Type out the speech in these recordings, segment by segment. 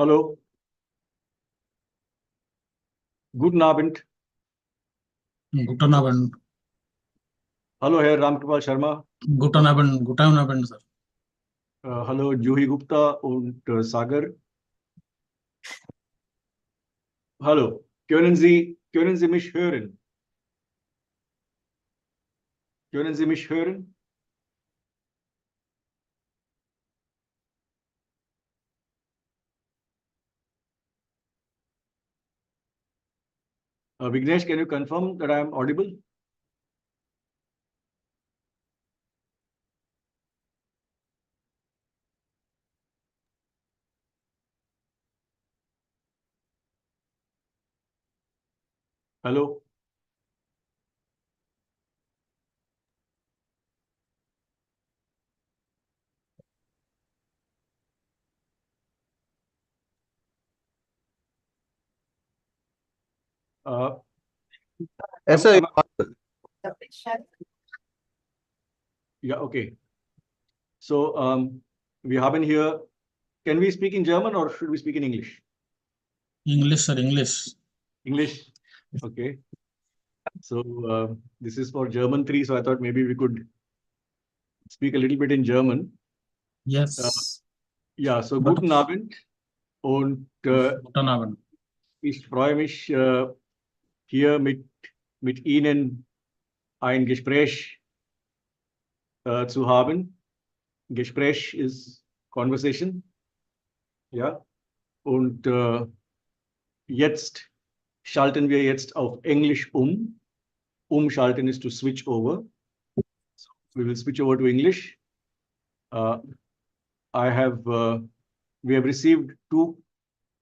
Hallo. Guten Abend. Guten Abend. Hallo, Herr Ramkripal Sharma. Guten Abend, sir. Hallo, Juhi Gupta und Sagar. Hallo, können Sie mich hören? Können Sie mich hören? Vignesh, can you confirm that I am audible? Hello. Yes, sir. Yeah, okay. So wir haben hier, can we speak in German or should we speak in English? English, sir, English. English, okay. So this is for German 3, so I thought maybe we could speak a little bit in German. Yes. Ja, so guten Abend und Guten Abend. ich freue mich, hier mit Ihnen ein Gespräch zu haben. Gespräch ist Conversation. Ja. Und jetzt schalten wir jetzt auf Englisch um. Umschalten ist to switch over. So we will switch over to English. We have received 2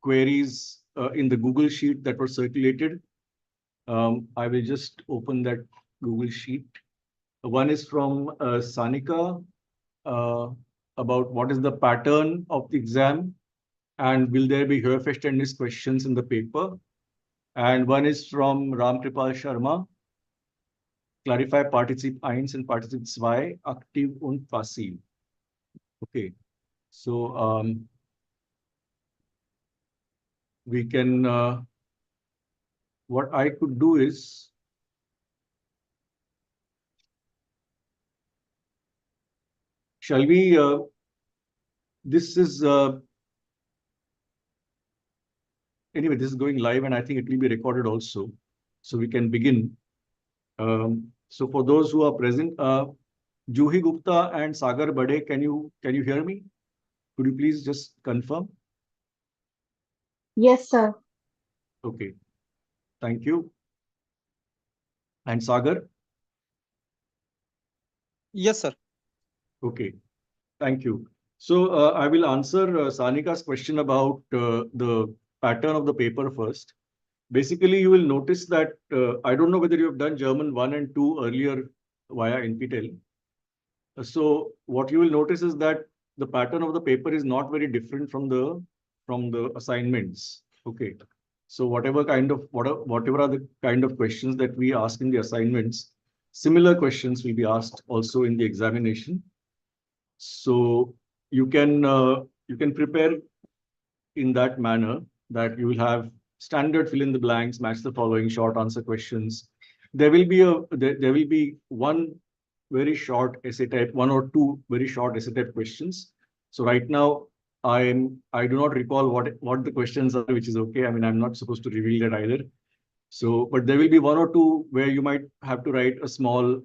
queries in the Google Sheet that were circulated. I will just open that Google Sheet. One is from Sanika about what is the pattern of the exam and will there be Hörverständnis questions in the paper. And one is from Ramkripal Sharma. Clarify Partizip 1 and Partizip 2, aktiv und passiv. Okay, so we can, what I could do is, shall we, this is, anyway, this is going live and I think it will be recorded also. So we can begin. So for those who are present, Juhi Gupta and Sagar Bade, can you hear me? Could you please just confirm? Yes, sir. Okay, thank you. And Sagar? Yes, sir. Okay, thank you. So I will answer Sanika's question about the pattern of the paper first. Basically, you will notice that I don't know whether you have done German 1 and 2 earlier via NPTEL. So what you will notice is that the pattern of the paper is not very different from the assignments. Okay. So whatever are the kind of questions that we ask in the assignments, similar questions will be asked also in the examination. So you can prepare in that manner that you will have standard fill in the blanks, match the following, short answer questions. There will be one very short essay type, 1 or 2 very short essay type questions. So right now I do not recall what the questions are, which is okay. I mean, I'm not supposed to reveal that either. So, but there will be 1 or 2 where you might have to write a small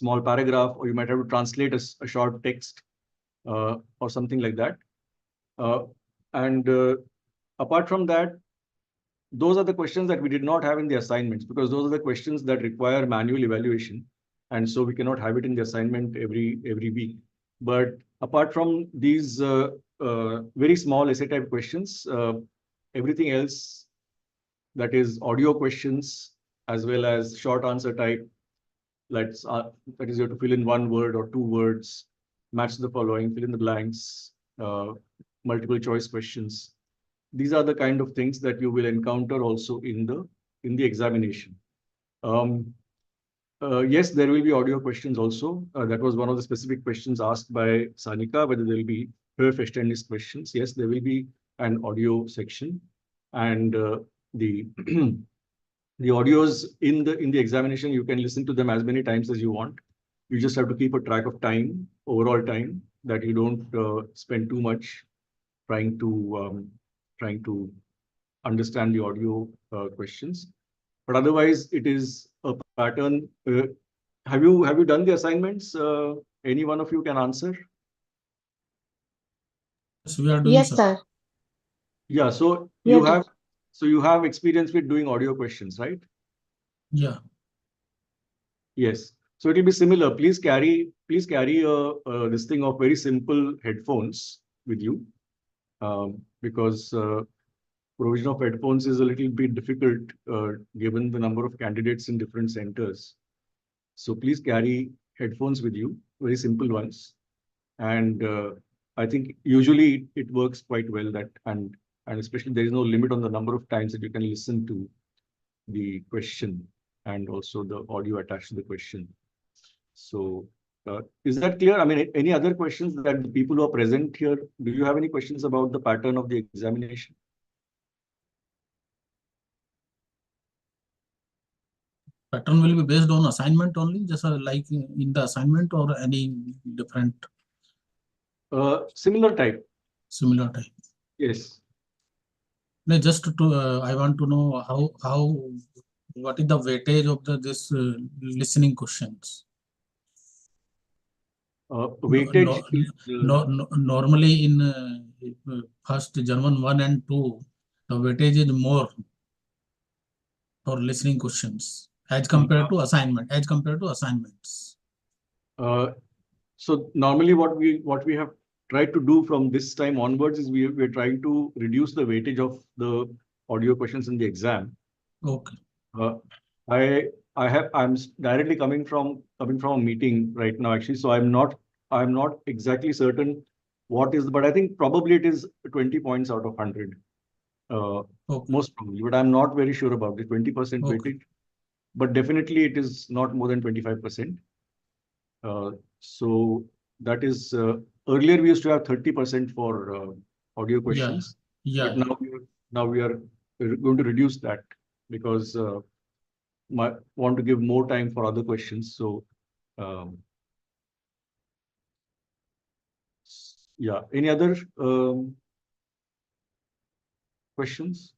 paragraph, or you might have to translate a short text or something like that. Apart from that, those are the questions that we did not have in the assignments, because those are the questions that require manual evaluation. And so we cannot have it in the assignment every week. But apart from these very small essay type questions, everything else, that is audio questions as well as short answer type, that is you have to fill in 1 word or 2 words, match the following, fill in the blanks, multiple choice questions. These are the kind of things that you will encounter also in the examination. Yes, there will be audio questions also. That was one of the specific questions asked by Sanika, whether there will be Verständnis questions. Yes, there will be an audio section, and the the audios in the examination, you can listen to them as many times as you want. You just have to keep a track of time, overall time, that you don't spend too much trying to understand the audio questions. But otherwise, it is a pattern. Have you done the assignments? Any one of you can answer. Yes, we are doing, Yes, sir. sir. Yeah. So Yeah, you have experience with doing audio questions, right? Yeah. Yes. So it will be similar. Please carry this thing of very simple headphones with you, because provision of headphones is a little bit difficult given the number of candidates in different centers. So please carry headphones with you, very simple ones. And I think usually it works quite well, that and especially there is no limit on the number of times that you can listen to the question and also the audio attached to the question. So is that clear? I mean, any other questions that the people who are present here, do you have any questions about the pattern of the examination? Pattern will be based on assignment only, just like in the assignment, or any different Similar type. similar type. Yes. No, just to I want to know how what is the weightage of this listening questions. Weightage is, Normally in first German 1 and 2, the weightage is more for listening questions as compared to assignments. So normally what we have tried to do from this time onwards is we're trying to reduce the weightage of the audio questions in the exam. Okay. I'm directly coming from a meeting right now, actually, so I'm not exactly certain what is, but I think probably it is 20 points out of 100. Okay. Most probably, but I'm not very sure about the 20% Okay. weightage, but definitely it is not more than 25%. So that is, earlier we used to have 30% for audio questions, Yeah. but now we are going to reduce that because want to give more time for other questions. So yeah, any other questions?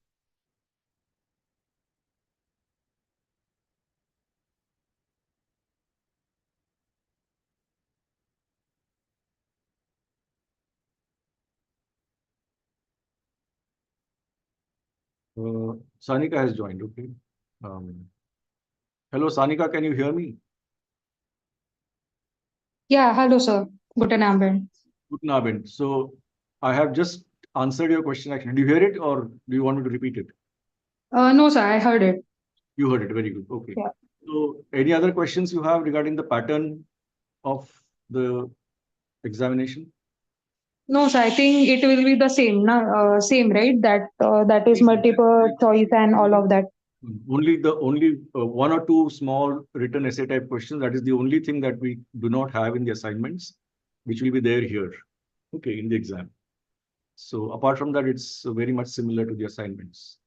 Sanika has joined. Okay. Hello, Sanika, can you hear me? Yeah, hello, sir. Guten Abend. Guten Abend. So I have just answered your question. Actually, do you hear it or do you want me to repeat it? No, sir, I heard it. You heard it. Very good. Okay. Yeah. So any other questions you have regarding the pattern of the examination? No, sir, I think it will be the same, same, right? That is multiple choice and all of that. Only one or two small written essay type questions. That is the only thing that we do not have in the assignments, which will be there here, okay, in the exam. So apart from that, it's very much similar to the assignments.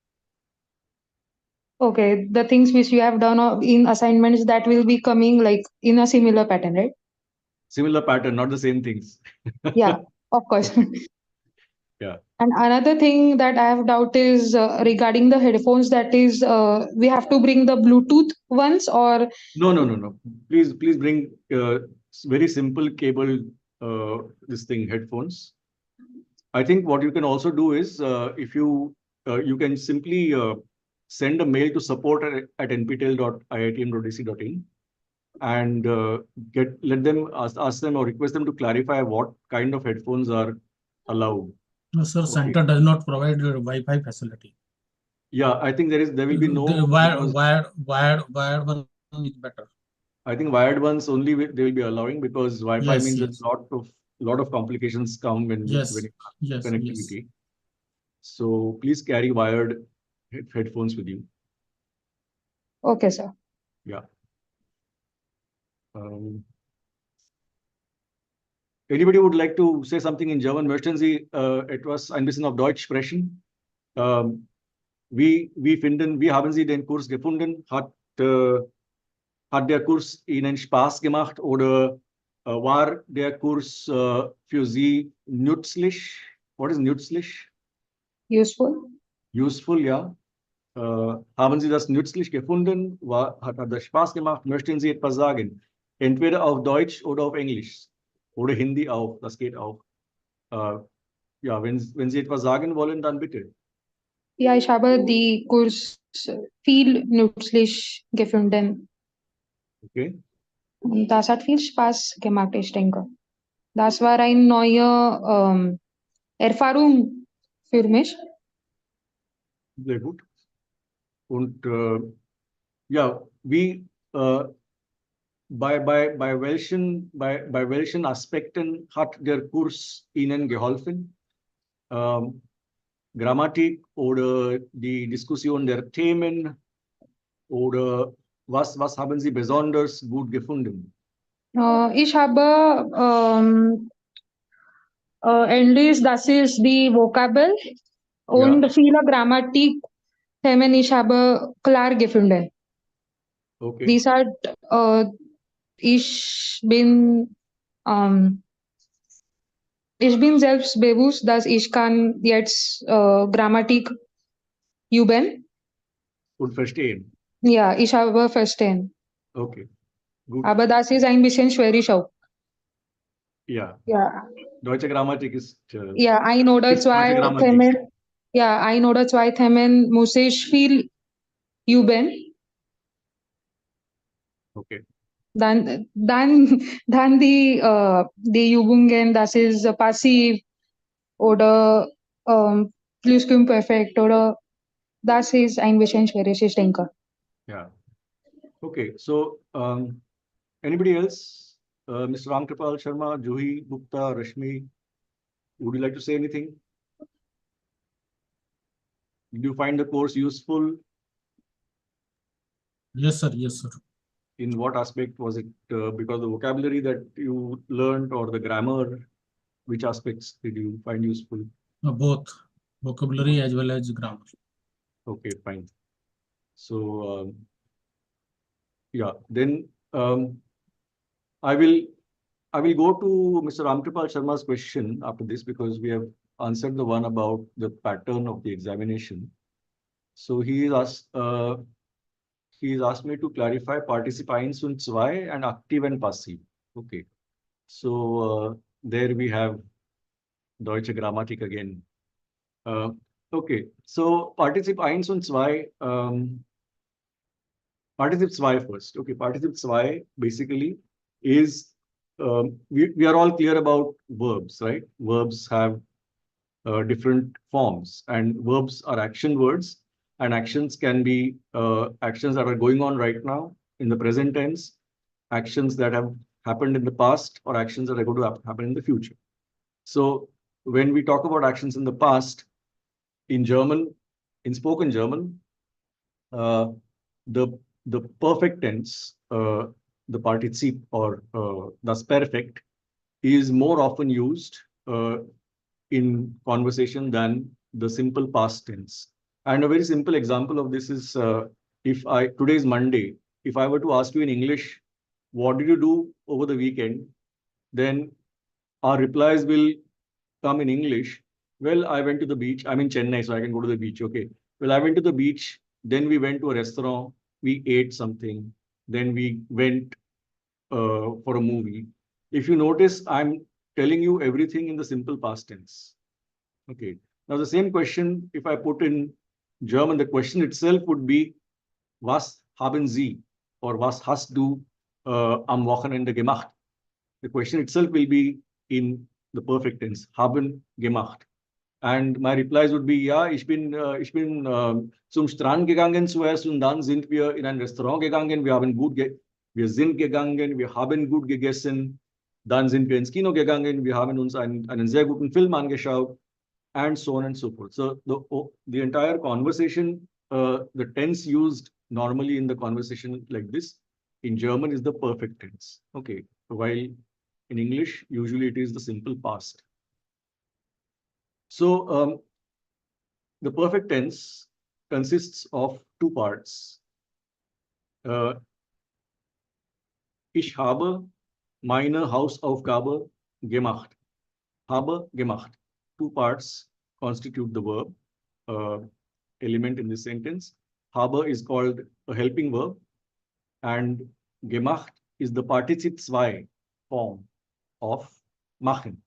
Okay, the things which you have done in assignments that will be coming like in a similar pattern, right? Similar pattern, not the same things. Yeah, of course. Yeah. And another thing that I have doubt is regarding the headphones. That is, we have to bring the Bluetooth ones, or No. Please bring very simple cable this thing headphones. I think what you can also do is if you can simply send a mail to support at nptel.iitm.ac.in and let them ask them or request them to clarify what kind of headphones are allowed. No, sir, Okay. center does not provide Wi-Fi facility. Yeah, I think there will be no The because wired one is better. I think wired ones only they will be allowing because Wi-Fi Yes, means yes. a lot of complications come when Yes, it yes, connectivity. So please carry wired headphones with you. okay, sir. Yeah. Anybody would like to say something in German? Möchten Sie etwas ein bisschen auf Deutsch sprechen? Wie finden, wie haben Sie den Kurs gefunden? Hat der Kurs Ihnen Spaß gemacht oder war der Kurs für Sie nützlich? What is nützlich? Useful. Useful, ja. Haben Sie das nützlich gefunden? Hat das Spaß gemacht? Möchten Sie etwas sagen? Entweder auf Deutsch oder auf Englisch. Oder Hindi auch, das geht auch. Ja, wenn Sie etwas sagen wollen, dann bitte. Ja, ich habe die Kurs viel nützlich gefunden. Okay? Und das hat viel Spaß gemacht, ich denke. Das war eine neue Erfahrung für mich. Sehr gut. Und ja, bei welchen Aspekten hat der Kurs Ihnen geholfen? Grammatik oder die Diskussion der Themen oder was haben Sie besonders gut gefunden? Ich habe Englisch, das ist die Vokabel und Ja. viele Grammatikthemen ich habe klar gefunden. Okay. Dies hat ich bin ich bin selbstbewusst, dass ich kann jetzt Grammatik üben. Und verstehen. Ja, ich habe verstehen. Okay. Gut. Aber das ist ein bisschen schwierig auch. Ja. Ja, Deutsche Grammatik ist ja, ein oder ist deutsche zwei Grammatik. Themen. Ja, ein oder zwei Themen muss ich viel üben. Okay. Dann, dann, dann die Übungen, das ist passiv oder Plusquamperfekt oder das ist ein bisschen schwierig, ich denke. Yeah. Okay. So, anybody else? Mr. Ramkripal Sharma, Juhi, Gupta, Rashmi, would you like to say anything? Did you find the course useful? Yes, sir. Yes, sir. In what aspect was it? Because the vocabulary that you learned or the grammar, which aspects did you find useful? Both vocabulary as well as grammar. Okay, fine. So, yeah, then I will go to Mr. Ramkripal Sharma's question after this because we have answered the one about the pattern of the examination. So he asked me to clarify particip eins und zwei and active and passive. Okay. So there we have Deutsche Grammatik again. Okay. So particip eins und zwei, particip zwei first. Okay. Particip zwei basically is, we are all clear about verbs, right? Verbs have different forms and verbs are action words and actions can be actions that are going on right now in the present tense, actions that have happened in the past or actions that are going to happen in the future. So when we talk about actions in the past, in German, in spoken German, the perfect tense, the particip or das Perfekt is more often used in conversation than the simple past tense. And a very simple example of this is today is Monday. If I were to ask you in English, what did you do over the weekend? Then our replies will come in English. Well, I went to the beach. I'm in Chennai, so I can go to the beach. Okay. Well, I went to the beach. Then we went to a restaurant. We ate something. Then we went for a movie. If you notice, I'm telling you everything in the simple past tense. Okay. Now the same question, if I put in German, the question itself would be, was haben Sie or was hast du am Wochenende gemacht? The question itself will be in the perfect tense, haben gemacht. And my replies would be, ja, ich bin zum Strand gegangen zuerst und dann sind wir in ein Restaurant gegangen. Wir sind gegangen, wir haben gut gegessen. Dann sind wir ins Kino gegangen, wir haben uns einen sehr guten Film angeschaut. And so on and so forth. So the entire conversation, the tense used normally in the conversation like this in German is the perfect tense. Okay. While In English, usually it is the simple past. So the perfect tense consists of two parts. Ich habe meine Hausaufgabe gemacht. Habe gemacht. Two parts constitute the verb element in this sentence. Habe is called a helping verb, and gemacht is the particip zwei form of machen.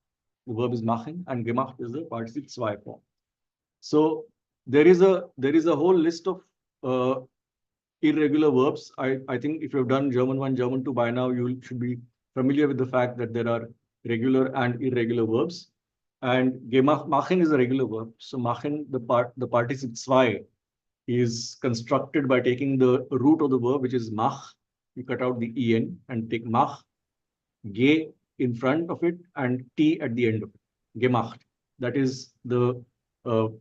The verb is machen, and gemacht is the particip zwei form. So there is a whole list of irregular verbs. I think if you've done German 1, German 2 by now, you should be familiar with the fact that there are regular and irregular verbs. And machen is a regular verb. So machen, the particip zwei, is constructed by taking the root of the verb, which is mach. You cut out the en and take mach, ge in front of it, and t at the end of it. Gemacht. That is the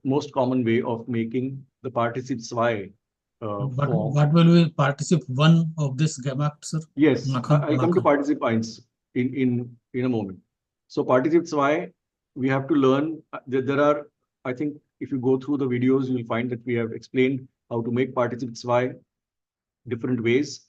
most common way of making the particip zwei form. What will be particip one of this gemacht, sir? Yes, Machen, I'll come to machen. particip eins in a moment. So particip zwei, we have to learn. There are, I think, if you go through the videos, you'll find that we have explained how to make particip zwei different ways.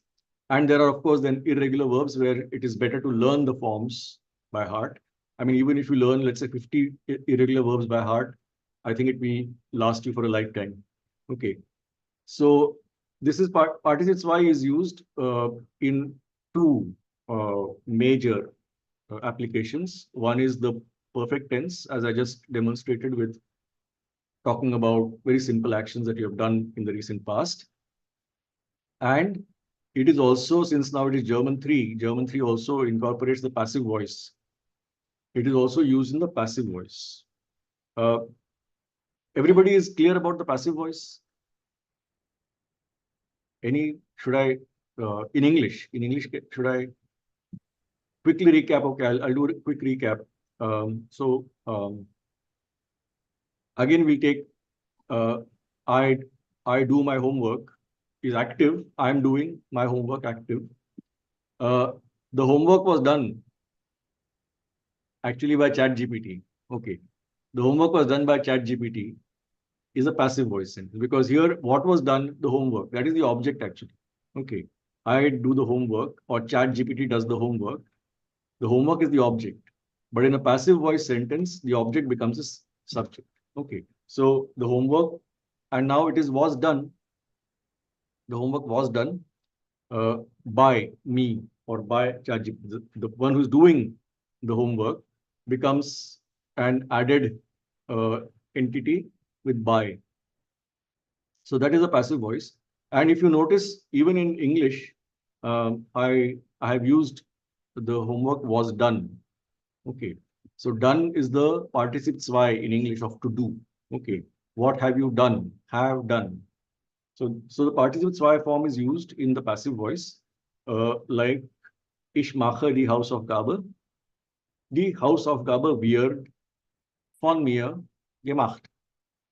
And there are, of course, then irregular verbs where it is better to learn the forms by heart. I mean, even if you learn, let's say, 50 irregular verbs by heart, I think it will last you for a lifetime. Okay. So this is particip zwei is used in two major applications. One is the perfect tense, as I just demonstrated with talking about very simple actions that you have done in the recent past. And it is also, since now it is German 3 also incorporates the passive voice. It is also used in the passive voice. Everybody is clear about the passive voice? Should I, in English, should I quickly recap? Okay, I'll do a quick recap. Again, we take, I do my homework is active. I'm doing my homework active. The homework was done actually by ChatGPT. Okay. The homework was done by ChatGPT is a passive voice sentence, because here what was done, the homework, that is the object actually. Okay. I do the homework, or ChatGPT does the homework. The homework is the object. But in a passive voice sentence, the object becomes a subject. Okay. So the homework, and now it was done. The homework was done by me or by ChatGPT. The one who's doing the homework becomes an added entity with by. So that is a passive voice. And if you notice, even in English, I have used the homework was done. Okay. So done is the particip zwei in English of to do. Okay. What have you done? Have done. So the participle zwei form is used in the passive voice, like ich mache die Hausaufgabe. Die Hausaufgabe wird von mir gemacht.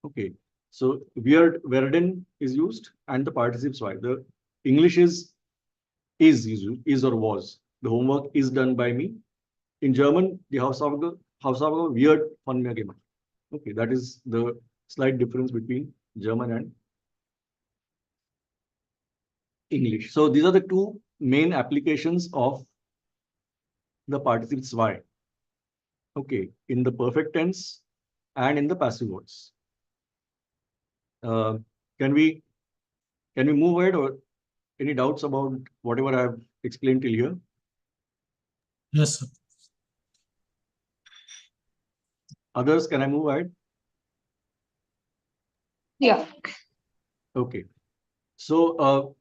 Okay. So werden is used, and the participle zwei. The English is used, is or was. The homework is done by me. In German, die Hausaufgabe wird von mir gemacht. Okay, that is the slight difference between German and English. So these are the two main applications of the participle zwei. Okay, in the perfect tense and in the passive voice. Can we move ahead, or any doubts about whatever I have explained till here? Yes, sir. Others, can I move ahead? Yeah. Okay. So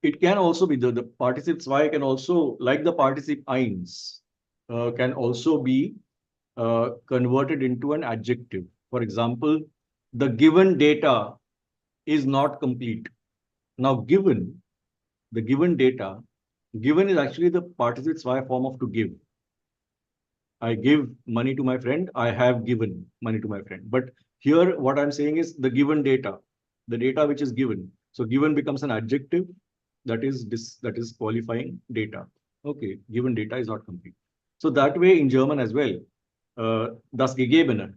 it can also be the participle zwei can also, like the participle eins, can also be converted into an adjective. For example, the given data is not complete. Now, the given data, given is actually the participle zwei form of to give. I give money to my friend. I have given money to my friend. But here, what I'm saying is the given data, the data which is given. So given becomes an adjective. that is qualifying data. Okay, given data is not complete. So that way in German as well, das Gegebene,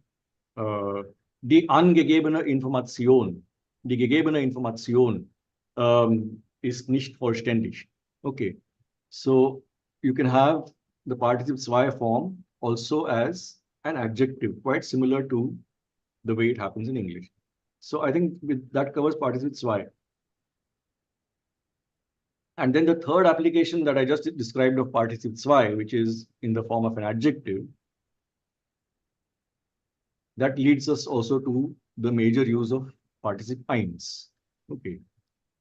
die angegebene Information, die gegebene Information ist nicht vollständig. Okay, so you can have the participle zwei form also as an adjective, quite similar to the way it happens in English. So I think that covers participle zwei. And then the third application that I just described of participle zwei, which is in the form of an adjective, that leads us also to the major use of participle eins. Okay,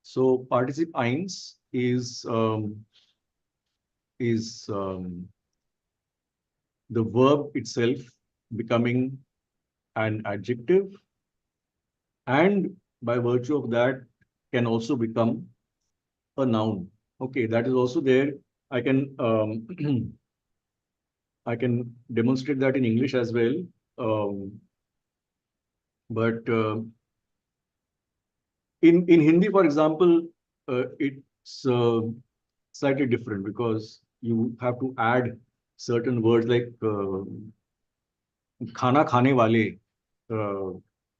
so participle eins is the verb itself becoming an adjective, and by virtue of that can also become a noun. Okay, that is also there. I can I can demonstrate that in English as well. But in Hindi, for example, it's slightly different because you have to add certain words like खाना खाने वाले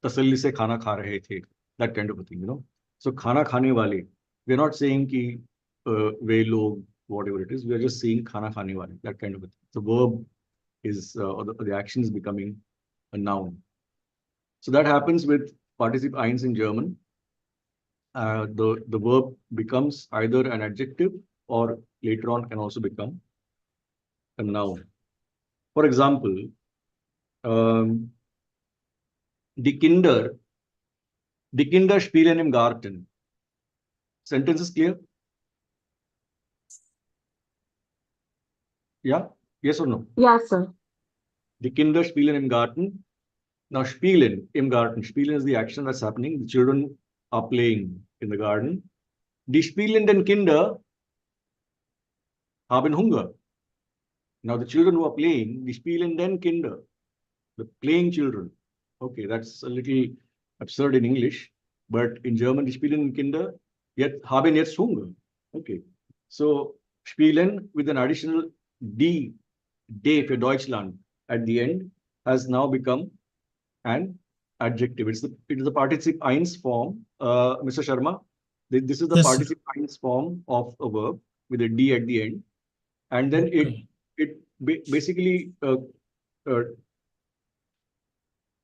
तसल्ली से खाना खा रहे थे, that kind of a thing, you know. So खाना खाने वाले, we're not saying कि वे लोग, whatever it is, we are just saying खाना खाने वाले, that kind of a thing. The verb is or the action is becoming a noun. So that happens with participle eins in German. The verb becomes either an adjective or later on can also become a noun. For example, die Kinder spielen im Garten. Sentence is clear? Yeah? Yes or no? Yes, sir. Die Kinder spielen im Garten. Now, spielen im Garten. Spielen is the action that's happening. The children are playing in the garden. Die spielenden Kinder haben Hunger. Now, the children who are playing, die spielenden Kinder, the playing children. Okay, that's a little absurd in English, but in German, die spielenden Kinder haben jetzt Hunger. Okay, so spielen with an additional D for Deutschland at the end has now become an adjective. It is the participle eins form, Mr. Sharma. This is the Yes, participle eins form of a verb with a D at the end, and then okay. it basically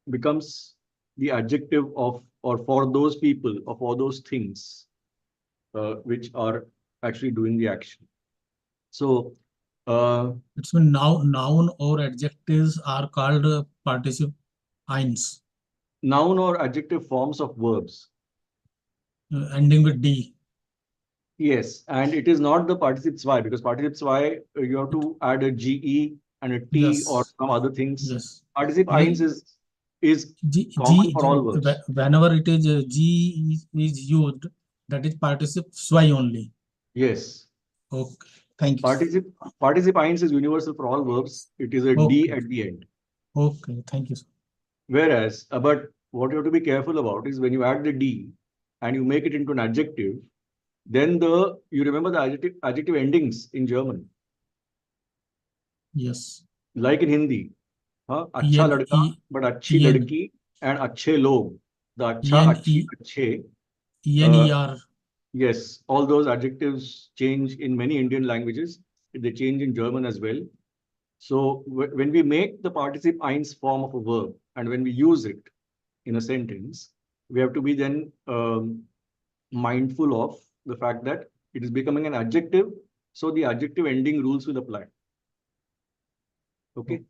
becomes the adjective of or for those people or for those things which are actually doing the action. So It's when noun or adjectives are called participle eins, noun or adjective forms of verbs. ending with D. Yes, and it is not the participle zwei, because participle zwei you have to add a ge and a t Yes. or some other things. Yes. Participle Ye- eins is common for all verbs. Whenever it is G is used, that is participle zwei only. Yes. Okay. Thank you. Participle eins is universal for all verbs. It is a D Okay. at the end. Okay. Thank you, sir. Whereas, but what you have to be careful about is when you add the D and you make it into an adjective, then you remember the adjective endings in German, Yes. like in Hindi. अच्छा Yen, लड़का, but अच्छी yen, लड़की and अच्छे लोग. The अच्छा, yen, अच्छी, अच्छे. yen, Yes, all those adjectives change in many Indian languages. They change in German as well. So when we make the participle eins form of a verb and when we use it in a sentence, we have to be then mindful of the fact that it is becoming an adjective. So the adjective ending rules will apply. Okay.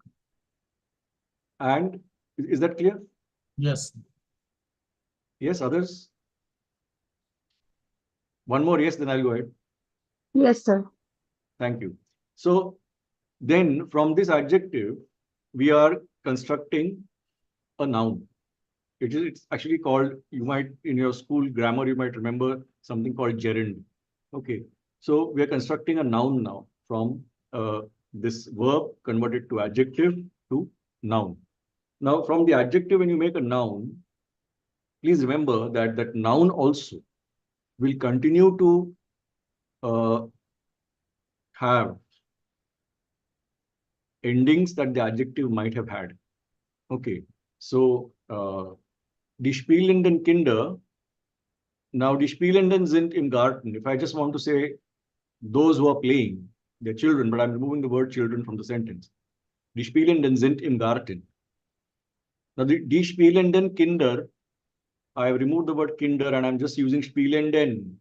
And is that clear? Yes. Yes, others? One more yes, then I'll go ahead. Yes, sir. Thank you. So then from this adjective, we are constructing a noun. It's actually called, you might, in your school grammar, you might remember something called gerund. Okay. So we are constructing a noun now from this verb converted to adjective to noun. Now from the adjective, when you make a noun, please remember that that noun also will continue to have endings that the adjective might have had. Okay, so die spielenden Kinder. Now, die Spielenden sind im Garten. If I just want to say those who are playing, they're children, but I'm removing the word children from the sentence. Die Spielenden sind im Garten. Now, die Spielenden Kinder, I have removed the word Kinder and I'm just using Spielenden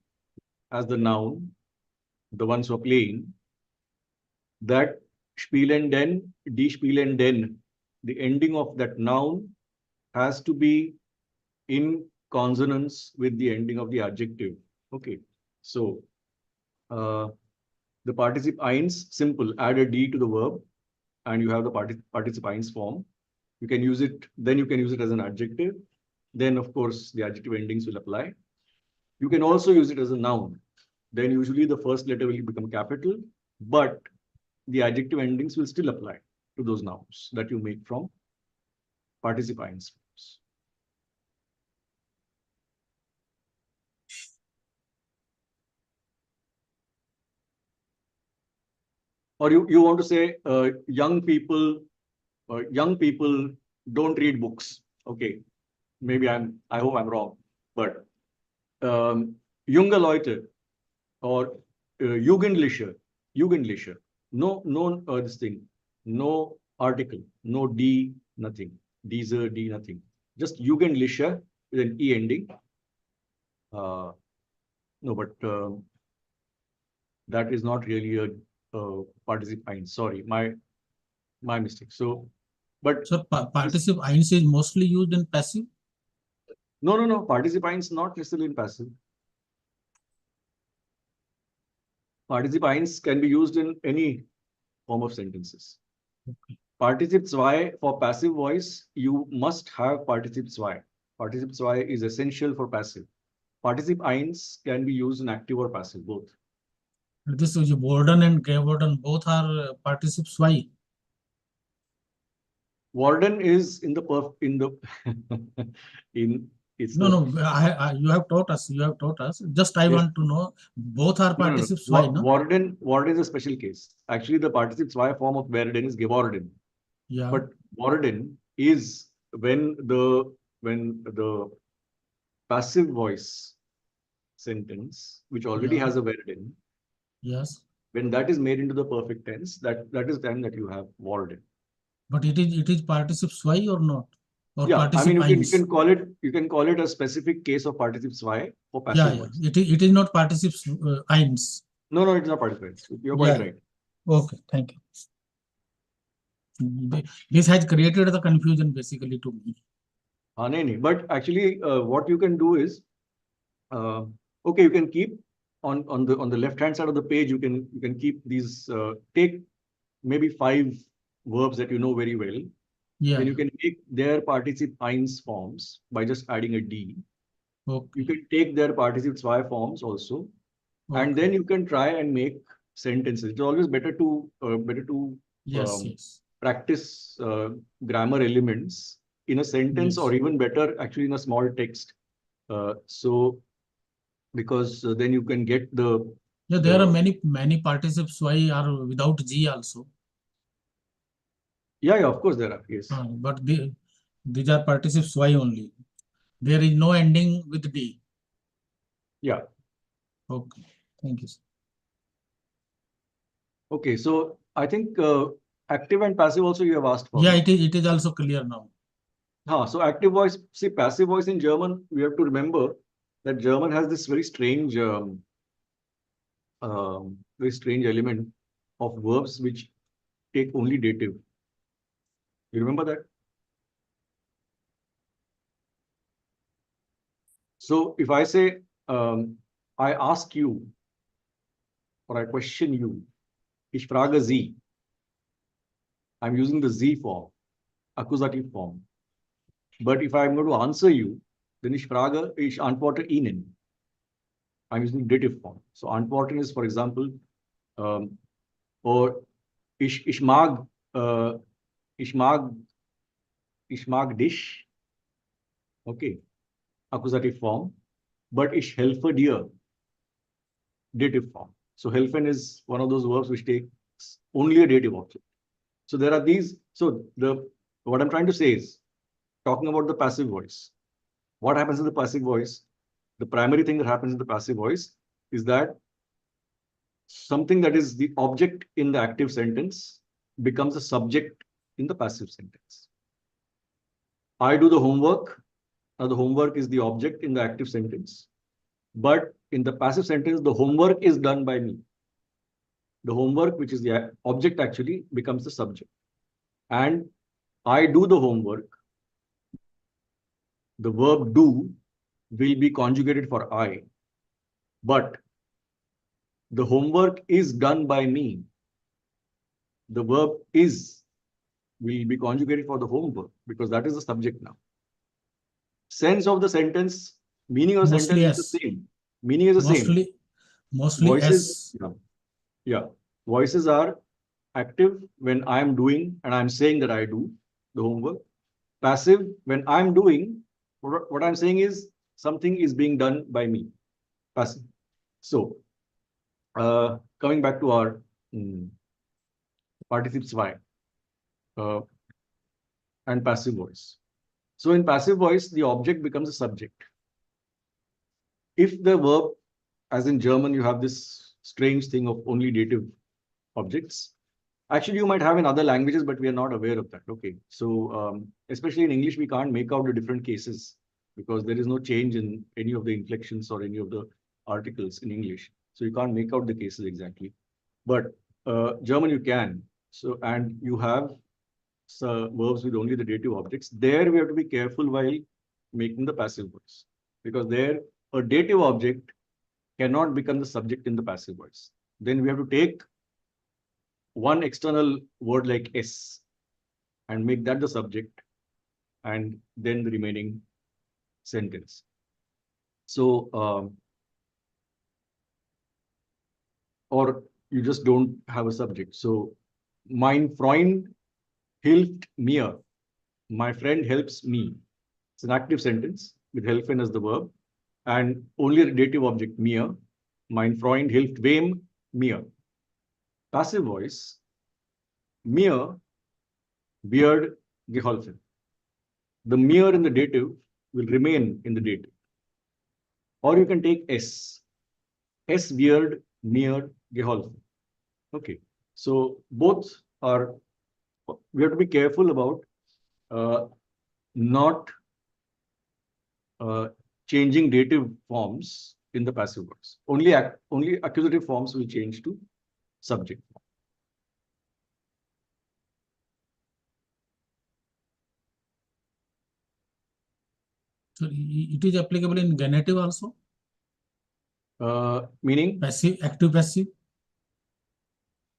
as the noun, the ones who are playing. That Spielenden, die Spielenden, the ending of that noun has to be in consonance with the ending of the adjective. Okay, so the particip eins, simple, add a D to the verb and you have the particip eins form. You can use it, then you can use it as an adjective. Then, of course, the adjective endings will apply. You can also use it as a noun. Then usually the first letter will become capital, but the adjective endings will still apply to those nouns that you make from particip eins forms. Or you want to say young people don't read books. Okay, maybe I hope I'm wrong, but junge Leute or Jugendliche, no this thing, no article, no D, nothing, diese, D, nothing, just Jugendliche with an E ending. No, but that is not really a particip eins. Sorry, my mistake. So, but So particip eins is mostly used in passive. no. Particip eins not necessarily in passive. Particip eins can be used in any form of sentences. Okay. Particip zwei for passive voice, you must have particip zwei. Particip zwei is essential for passive. Particip eins can be used in active or passive, both. This is Warden and Warden, both are participes. Why? Warden is in the in it's No, the, no. You have taught us. You have taught us. Just I Yes. want to know. Both are No. participes. Why? No. Warden is a special case. Actually, the particip zwei form of werden is geworden. Yeah. But worden is when the passive voice sentence, which already Yeah. has a werden, Yes. when that is made into the perfect tense, that is the time that you have worden. But it is participes. Why or not? Or Yeah, I particip mean eins. you can call it a specific case of particip zwei for Yeah, passive yeah. voice. It is not participes eins. No, it's not particip. You're Yeah. quite right. Okay. Thank you. This has created the confusion basically to me. No. But actually, what you can do is, okay, you can keep on the left hand side of the page. You can keep these. Take maybe 5 verbs that you know very well. Yeah. Then you can make their particip eins forms by just adding a D. Okay. You can take their particip zwei forms also, and then you can try and make sentences. It's always better to Yes. Yes. practice grammar elements in a sentence, Yes. or even better, actually in a small text. So because then you can get the Yeah. There are many participes. Why are without G also? yeah, of course there are, yes. But these are participes Y only. There is no ending with D. Yeah. Okay. Thank you, sir. Okay, so I think active and passive also you have asked for. Yeah, no? it is also clear now. So active voice, see, passive voice in German, we have to remember that German has this very strange element of verbs which take only dative. You remember that? So if I say, I ask you, or I question you, ich frage Sie, I'm using the Z form, accusative form. But if I'm going to answer you, then ich antworte Ihnen. I'm using dative form. So antworten is, for example, or ich mag, ich mag dich. Okay, accusative form. But ich helfe dir, dative form. So helfen is one of those verbs which takes only a dative object. So there are these. So what I'm trying to say is, talking about the passive voice. What happens in the passive voice? The primary thing that happens in the passive voice is that something that is the object in the active sentence becomes a subject in the passive sentence. I do the homework. Now the homework is the object in the active sentence. But in the passive sentence, the homework is done by me. The homework, which is the object, actually becomes the subject. And I do the homework. The verb do will be conjugated for I. But the homework is done by me. The verb is will be conjugated for the homework because that is the subject now. Sense of the sentence, meaning of the Mostly sentence is the yes. same. Meaning is the same. Mostly Voices, yes. yeah. Voices are active when I am doing and I'm saying that I do the homework. Passive when I'm doing, what I'm saying is something is being done by me. Passive. So, coming back to our participes Y and passive voice. So in passive voice, the object becomes a subject. If the verb, as in German, you have this strange thing of only dative objects. Actually, you might have in other languages, but we are not aware of that. Okay. So especially in English, we can't make out the different cases because there is no change in any of the inflections or any of the articles in English. So you can't make out the cases exactly. But German, you can. So, and you have verbs with only the dative objects. There we have to be careful while making the passive voice because there a dative object cannot become the subject in the passive voice. Then we have to take one external word like S and make that the subject and then the remaining sentence. So, or you just don't have a subject. So, mein Freund hilft mir. My friend helps me. It's an active sentence with helfen as the verb and only the dative object mir. Mein Freund hilft wem? Mir. Passive voice, mir wird geholfen. The mir in the dative will remain in the dative. Or you can take S. S wird mir geholfen. Okay. So both are, we have to be careful about not changing dative forms in the passive voice. Only accusative forms will change to subject. So it is applicable in genitive also. Meaning? Passive, active, passive.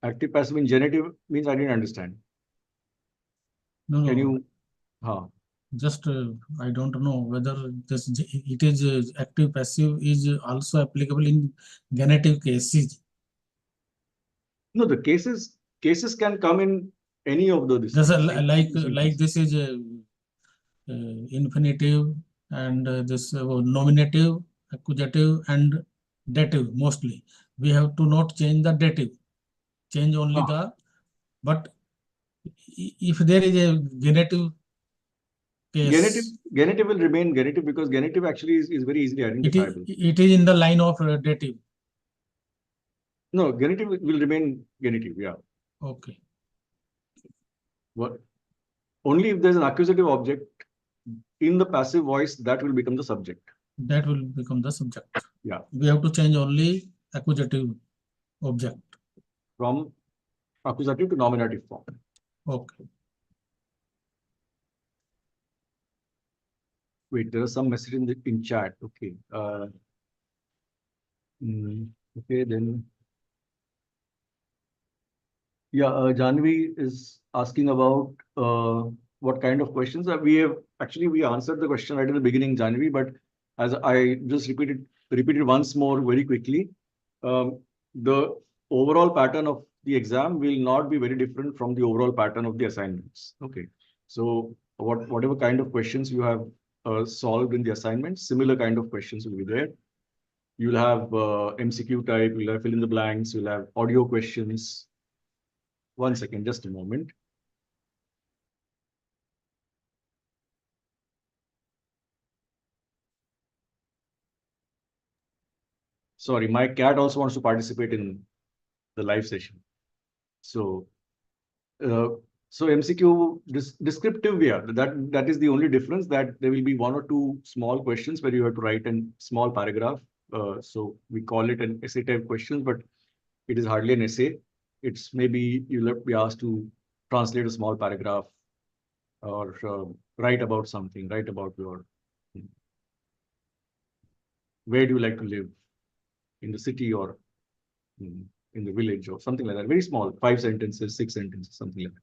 Active passive in genitive means I didn't understand. No, Can no. you? Just I don't know whether this it is active passive is also applicable in genitive cases. No, the cases can come in any of the this. Just like this is infinitive and this nominative, accusative, and dative. Mostly we have to not change the dative, change only the. But if there is a genitive case, genitive will remain genitive because genitive actually is very easily identifiable. It is in the line of dative. No, genitive will remain genitive. Yeah. Okay. What? Only if there's an accusative object in the passive voice that will become the subject. That will become the subject. Yeah. We have to change only accusative object. From accusative to nominative form. Okay. Wait, there is some message in chat. Okay. Okay, then. Yeah, Janvi is asking about what kind of questions that we answered the question right at the beginning, Janvi, but as I just repeated once more very quickly, the overall pattern of the exam will not be very different from the overall pattern of the assignments. Okay, so whatever kind of questions you have solved in the assignments, similar kind of questions will be there. You'll have MCQ type, you'll have fill in the blanks, you'll have audio questions. One second, just a moment. Sorry, my cat also wants to participate in the live session. So, MCQ descriptive, yeah, that is the only difference, that there will be one or two small questions where you have to write a small paragraph. So we call it an essay type questions, but it is hardly an essay. It's maybe you'll be asked to translate a small paragraph or write about something, write about your, where do you like to live, in the city or in the village or something like that. Very small, 5 sentences, 6 sentences, something like that.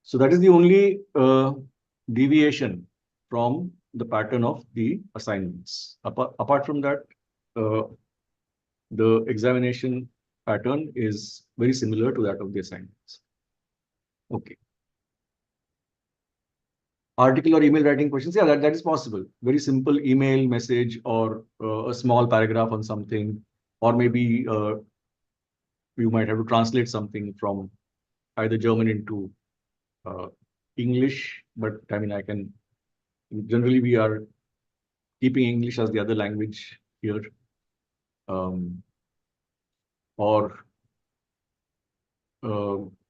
So that is the only deviation from the pattern of the assignments. Apart from that, the examination pattern is very similar to that of the assignments. Okay. Article or email writing questions, yeah, that is possible. Very simple email message or a small paragraph on something, or maybe you might have to translate something from either German into English, but I mean, generally we are keeping English as the other language here, or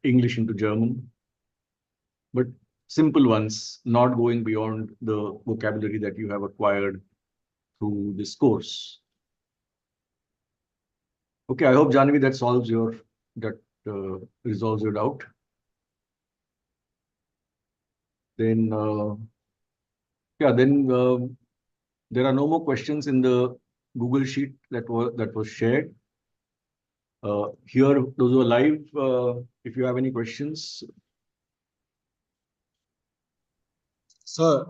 English into German, but simple ones, not going beyond the vocabulary that you have acquired through this course. Okay, I hope, Janvi, that resolves your doubt. Then, there are no more questions in the Google Sheet that was shared. Here, those who are live, if you have any questions. Sir,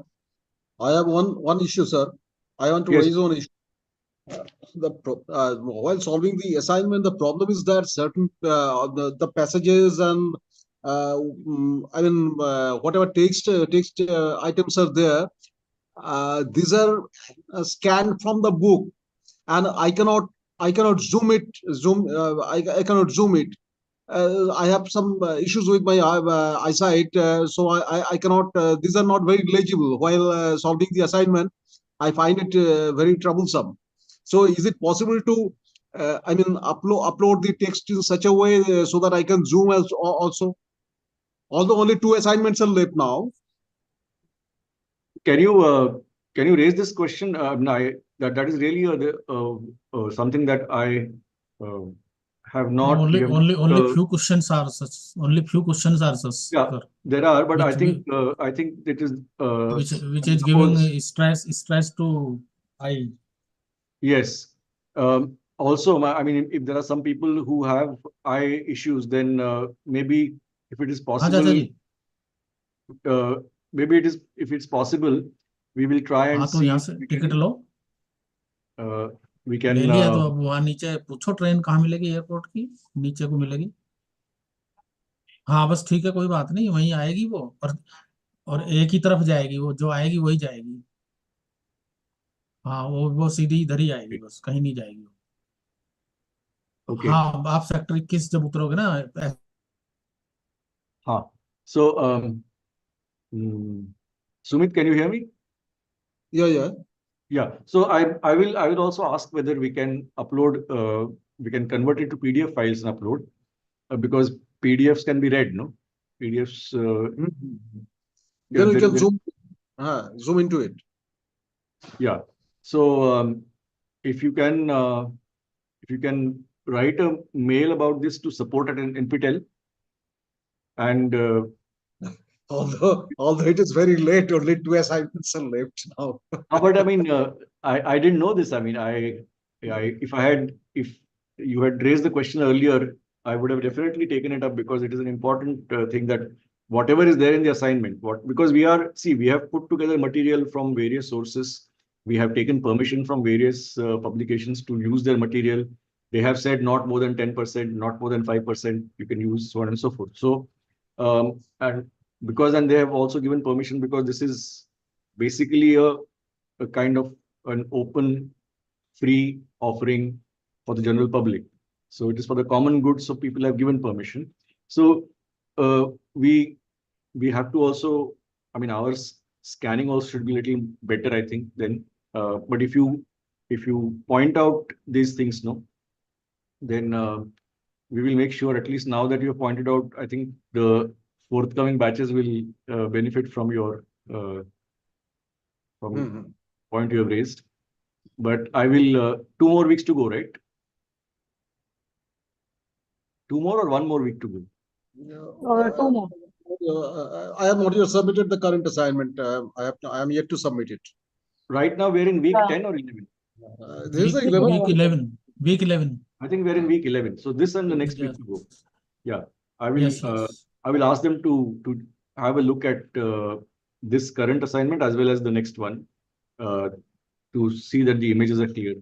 I have one issue, sir. I want to Yes. raise one issue. While solving the assignment, the problem is that certain the passages and whatever text items are there, these are scanned from the book, and I cannot zoom it. I cannot zoom it. I have some issues with my eyesight, so I cannot. These are not very legible while solving the assignment. I find it very troublesome. So, is it possible to, upload the text in such a way so that I can zoom as also? Although only 2 assignments are left now. Can you raise this question? That is really something that I have not. Only few questions are such. Only few questions are such. Yeah, sir, there are, but I which think it is which is giving stress to eye. Yes. Also, I mean, if there are some people who have eye issues, then maybe if it is possible, if it's possible, we will try and हाँ तो see यहाँ if से we ticket can, low, we can ले लिया तो अब वहाँ नीचे पूछो ट्रेन कहाँ मिलेगी एयरपोर्ट की, नीचे को मिलेगी। हाँ बस ठीक है, कोई बात नहीं, वहीं आएगी वो, और एक ही तरफ जाएगी, वो जो आएगी वही जाएगी। हाँ वो सीधी इधर ही आएगी, बस कहीं नहीं जाएगी। Okay. हाँ आप सेक्टर 21 जब उतरोगे ना। हाँ, so Sumit, can you hear me? Yeah. Yeah. So I will also ask whether we can upload, we can convert it to PDF files and upload, because PDFs can be read, no? PDFs. Then we can zoom into it. Yeah. So if you can write a mail about this to support at NPTEL, and Although it is very late, only 2 assignments are left now. but I mean, I didn't know this. I mean, if you had raised the question earlier, I would have definitely taken it up, because it is an important thing that whatever is there in the assignment, because we have put together material from various sources. We have taken permission from various publications to use their material. They have said not more than 10%, not more than 5% you can use, so on and so forth. So, and they have also given permission, because this is basically a kind of an open free offering for the general public. So it is for the common good, so people have given permission. So we have to also, I mean, our scanning also should be a little better, I think, then. But if you point out these things, no, then we will make sure, at least now that you have pointed out, I think the forthcoming batches will benefit from your point you have raised. But I will 2 more weeks to go, right? 2 more or 1 more week to go? 2 more. I have not yet submitted the current assignment. I am yet to submit it. Right now we're in week Yeah. 10 or 11? This is Week, 11. week 11. Week 11. I think we're in week 11. So this and the next week Yes. to go. Yeah, I will. Yes, yes. I will ask them to have a look at this current assignment as well as the next one to see that the images are clear.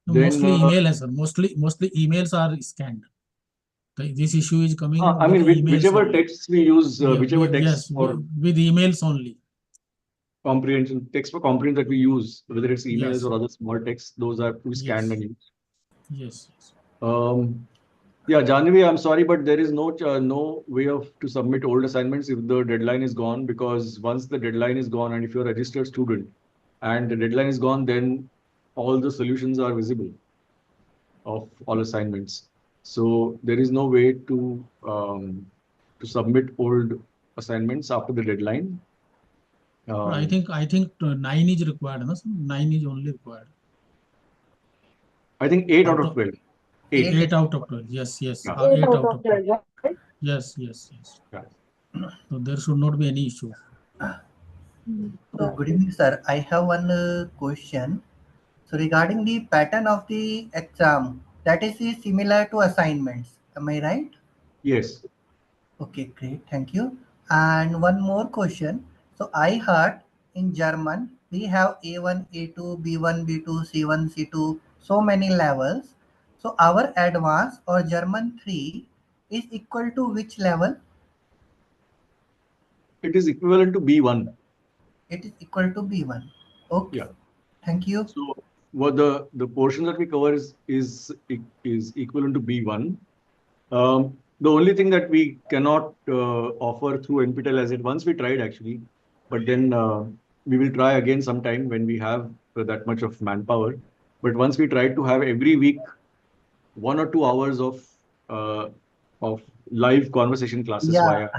No, Then, mostly email, sir. Mostly emails are scanned. This issue is coming. I with mean, emails whichever only. texts we use, Yeah, whichever yes, text for with emails only. comprehension, text for comprehension that we use, whether it's emails Yes. or other small texts, those are to be scanned Yes. and used. Yes. Yeah, Janvi, I'm sorry, but there is no way to submit old assignments if the deadline is gone, because once the deadline is gone and if you're a registered student and the deadline is gone, then all the solutions are visible of all assignments. So there is no way to submit old assignments after the deadline. I think 9 is required. No? 9 is only required. I think 8 out of 12. 8 out of 12. Yes. Yeah. 8 out of 12. Yes. Yeah. So there should not be any issue. So good evening, sir. I have one question. So regarding the pattern of the exam, that is similar to assignments. Am I right? Yes. Okay, great. Thank you. And one more question. So I heard in German we have A1, A2, B1, B2, C1, C2, so many levels. So our advanced or German 3 is equal to which level? It is equivalent to B1. It is equal to B1. Okay. Yeah. Thank you. So what the portion that we cover is equivalent to B1. The only thing that we cannot offer through NPTEL as it once we tried actually, but then we will try again sometime when we have that much of manpower. But once we tried to have every week 1 or 2 hours of live conversation classes Yeah. via.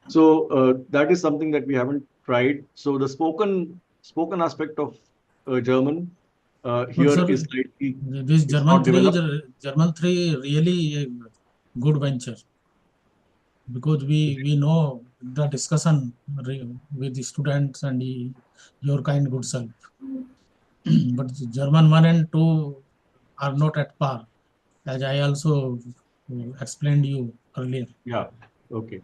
So that is something that we haven't tried. So the spoken aspect of German here sir, is slightly this it's not German 3 really a good venture, because we know the discussion with the students and your kind good self. But German 1 and 2 are not at par, as I also explained you earlier. Yeah. Okay.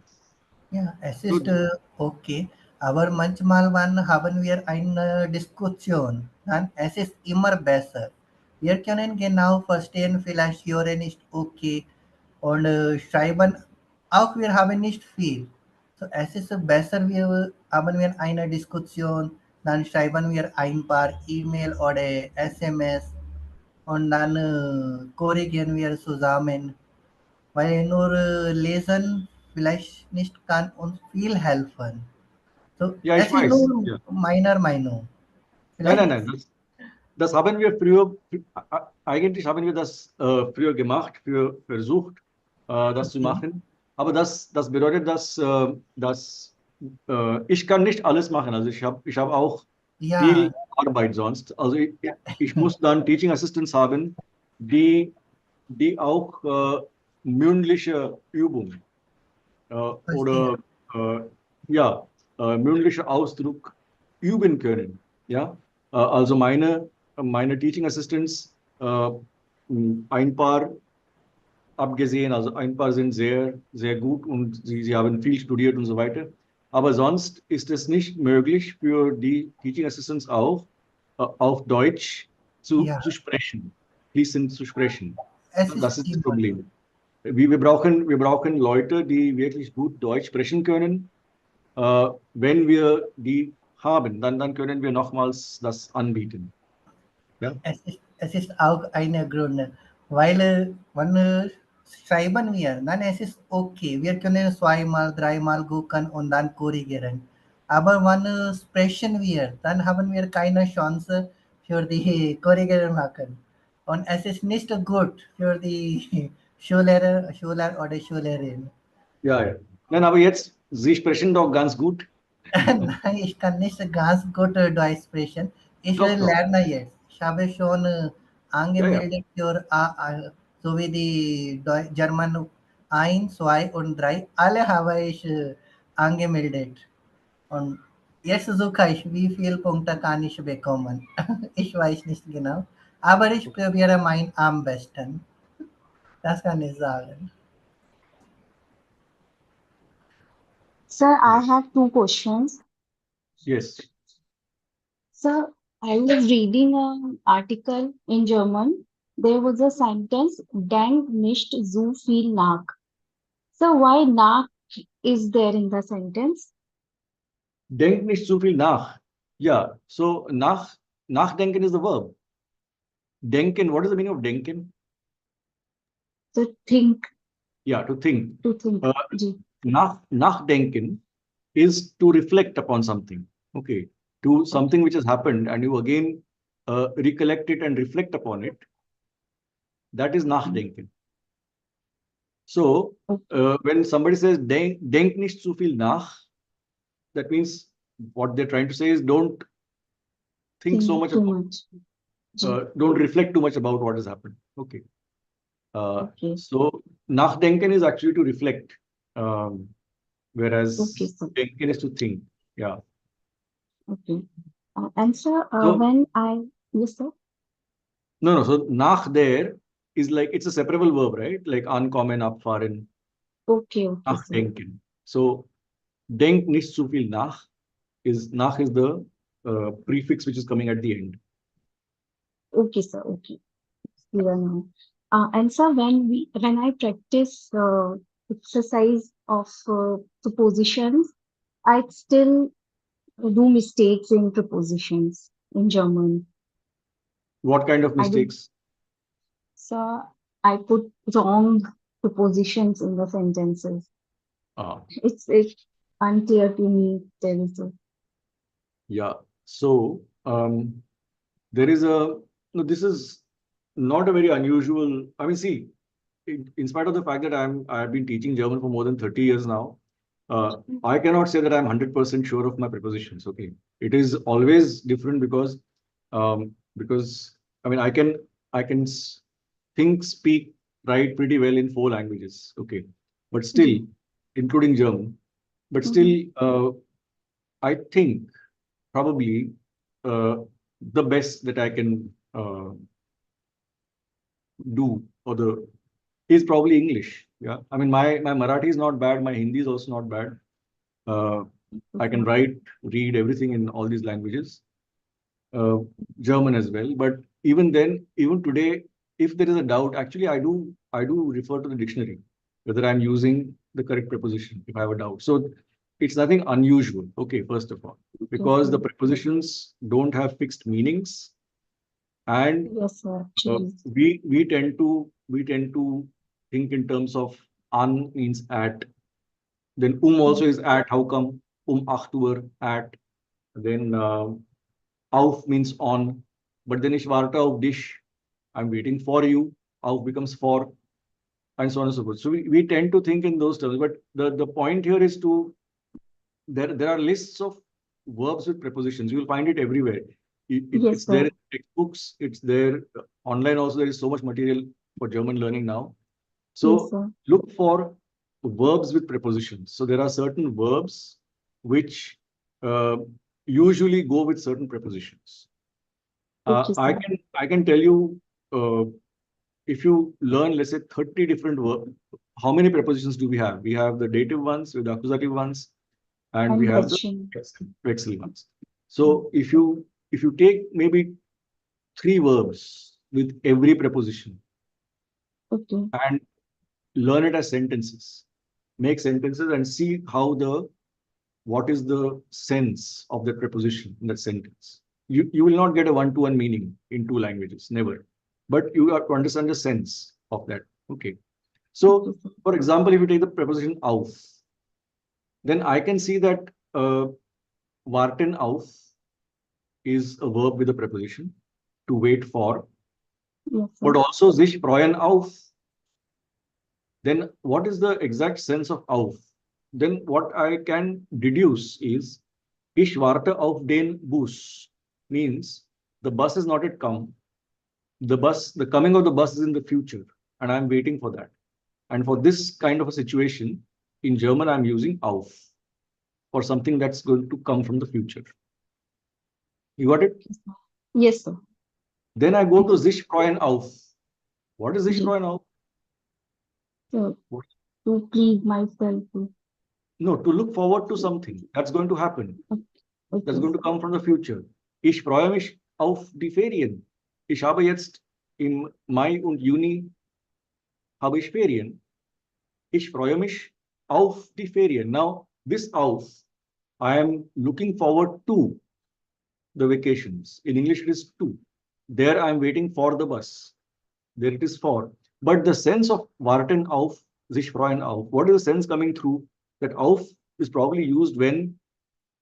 Ja, es ist okay, aber manchmal, haben wir eine Diskussion, dann es ist immer besser. Wir können genau verstehen, vielleicht hören ist okay und schreiben auch, wir haben nicht viel. So, es ist besser, haben wir eine Diskussion, dann schreiben wir ein paar E-Mail oder SMS und dann korrigieren wir zusammen. Weil nur lesen vielleicht nicht kann uns viel helfen. So, Ja, ich es ist weiß. nur Ja. meiner Meinung. Nein. Das haben wir eigentlich haben wir das früher gemacht, versucht, das zu machen. Aber das bedeutet, dass ich kann nicht alles machen. Also ich habe auch viel Arbeit sonst. Also ich muss dann Teaching Assistants haben, die auch mündliche Übungen oder mündliche Ausdruck üben können. Ja, also meine Teaching Assistants, ein paar abgesehen, also ein paar sind sehr, sehr gut und sie haben viel studiert und so weiter. Aber sonst ist es nicht möglich für die Teaching Assistants auch auf Deutsch zu sprechen, fließend zu sprechen. Das ist das Problem. Wir brauchen Leute, die wirklich gut Deutsch sprechen können. Wenn wir die haben, dann können wir nochmals das anbieten. Ja? Es ist auch eine Grund, weil man schreiben wir, dann es ist okay. Wir können zweimal, dreimal gucken und dann korrigieren. Aber wenn sprechen wir, dann haben wir keine Chance für die Korrigieren machen. Und es ist nicht gut für die Schüler oder Schülerin. Ja, ja. Nein, aber jetzt, Sie sprechen doch ganz gut. Nein, ich kann nicht ganz gut Deutsch sprechen. Ich Doch, doch. lerne jetzt. Ich habe schon Ja, ja. angemeldet für sowie die German 1, 2 und 3. Alle habe ich angemeldet. Und jetzt suche ich, wie viele Punkte kann ich bekommen. Ich weiß nicht genau. Aber ich probiere mein am besten. Das kann ich sagen. Sir, I have two questions. Yes. Sir, I was reading an article in German. There was a sentence, Denk nicht so viel nach. So why nach is there in the sentence? Denk nicht zu viel nach. Yeah. So nachdenken is the verb. Denken, what is the meaning of denken? So think, Yeah, to think. to think. Uh, Ji. Nachdenken is to reflect upon something. Okay. To something which has happened and you again recollect it and reflect upon it. That is nachdenken. So when somebody says denk nicht zu viel nach, that means what they're trying to say is don't think so much too about, much. Ji. don't reflect too much about what has happened. Okay. Okay. So nachdenken is actually to reflect, whereas Okay, sir. denken is to think. Yeah. Okay. And sir, So- when I, yes, sir. No. So nach there is like it's a separable verb, right? Like ankommen, abfahren, Okay, okay, sir. nachdenken. So denk nicht zu viel nach is the prefix which is coming at the end. Okay, sir. Okay. Clear now. And sir, when I practice exercise of prepositions, I still do mistakes in prepositions in German. What kind of I do- mistakes? So I put wrong prepositions in the sentences. Ah, It's unclear to me. Then so yeah. So there is no, this is not a very unusual. I mean, see, in spite of the fact that I've been teaching German for more than 30 years now, I cannot say that I'm 100% sure of my prepositions. Okay, it is always different because I mean I can think, speak, write pretty well in 4 languages. Okay, but still, including German, but still, I think probably the best that I can do or the is probably English. Yeah, I mean my Marathi is not bad. My Hindi is also not bad. I can write, read everything in all these languages, German as well. But even then, even today, if there is a doubt, actually I do refer to the dictionary whether I'm using the correct preposition if I have a doubt. So it's nothing unusual. Okay, first of all, because the prepositions don't have fixed meanings, and yes, sir. Actually, we tend to think in terms of an means at, then also is at. How come 8 Uhr at? Then auf means on, but then ich warte auf dich, I'm waiting for you. Auf becomes for, and so on and so forth. So we tend to think in those terms, but the point here is to there are lists of verbs with prepositions. You will find it everywhere. Yes, It's there sir. in textbooks. It's there online also. There is so much material for German learning now. So Yes, sir. look for verbs with prepositions. So there are certain verbs which usually go with certain prepositions. Okay, sir. I can tell you if you learn, let's say 30 different verbs, how many prepositions do we have? We have the dative ones, with the accusative ones, and we have the Wechseln. vexil ones. So if you take maybe 3 verbs with every preposition Okay. and learn it as sentences, make sentences and see how the what is the sense of that preposition in that sentence. You will not get a one-to-one meaning in two languages, never. But you have to understand the sense of that. Okay. So, for example, if you take the preposition auf, then I can see that warten auf is a verb with a preposition, to wait for, Yes, but sir. also sich freuen auf. Then what is the exact sense of auf? Then what I can deduce is ich warte auf den Bus, means the bus is not yet come. The coming of the bus is in the future, and I'm waiting for that. And for this kind of a situation, in German, I'm using auf for something that's going to come from the future. You got it? Yes, sir. Then I go to sich freuen auf. What is sich Yes. freuen auf? So, What? to please myself. No, to look forward to something that's going to happen. That's Okay. going to come from the future. Ich freue mich auf die Ferien. Ich habe jetzt im Mai und Juni habe ich Ferien. Ich freue mich auf die Ferien. Now, this auf, I am looking forward to the vacations. In English, it is to. There, I am waiting for the bus. There it is for. But the sense of warten auf, sich freuen auf, what is the sense coming through? That auf is probably used when